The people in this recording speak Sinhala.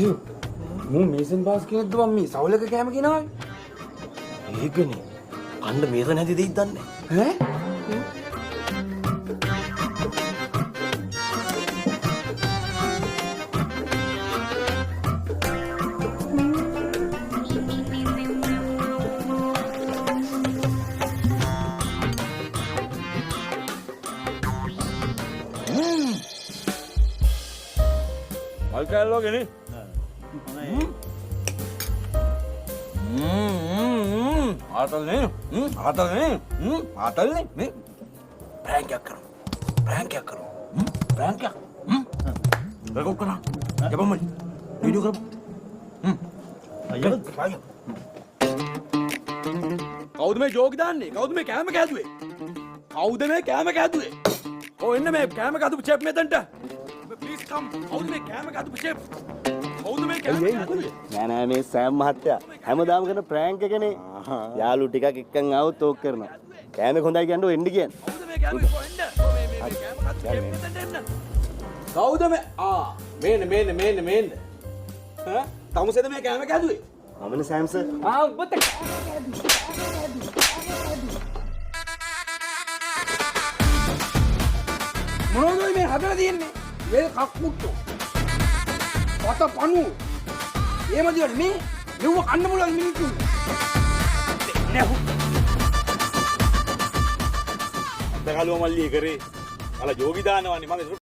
සෙව් මම මේසන් බාස් කෙනෙක්ද මම මේ සවුලක කෑම ගෙනාවේ. ඒකනේ. කන්න මේසන් හැදි දෙයිද දන්නේ. ඈ? Alcalde gini. Atal nih. Atal nih. Atal nih. Frank එකක් කරමු. ප්‍රෑන්ක් එකක් කරමු. ප්‍රෑන්ක් එකක්. රෙකෝඩ් කරා. යපම්මයි. වීඩියෝ කරමු. අයියෝ. කවුද මේ ජෝක් දාන්නේ? කවුද මේ කෑම කෑදුවේ? කවුද මේ කෑම කෑදුවේ? ඔය එන්න මේ කෑම කෑදු චෙප් මෙතනට. Please come. කවුද මේ කෑම කෑදු චෙප්? කවුද මේ කෑම කෑදුවේ? නෑ මේ සෑම් මහත්තයා හැමදාම කරන ප්‍රෑන්ක් එකනේ. යාළු ටිකක් එක්කන් ආවොත් ඕක කරනවා. කෑමක හොඳයි කියන්නේ එන්න කියන්නේ. කවුද මේ කෑම එන්න? මේ කෑම කෑදු චෙප් මෙතනට එන්න. කවුද මේ මේන්න. ඈ? තමුසෙද මේ කෑම කෑදුවේ? මමනේ සෑම් සර්. ඔබත් මොනවද මේ හදලා තියෙන්නේ? මේ කක්මුට්ටු. වත පණු. එහෙම දිවට මේ මෙව කන්න පුළුවන් මිනිස්සු. නෑ. අතකලුව මල්ලි කරේ. අල ජෝගි දානවන්නේ මම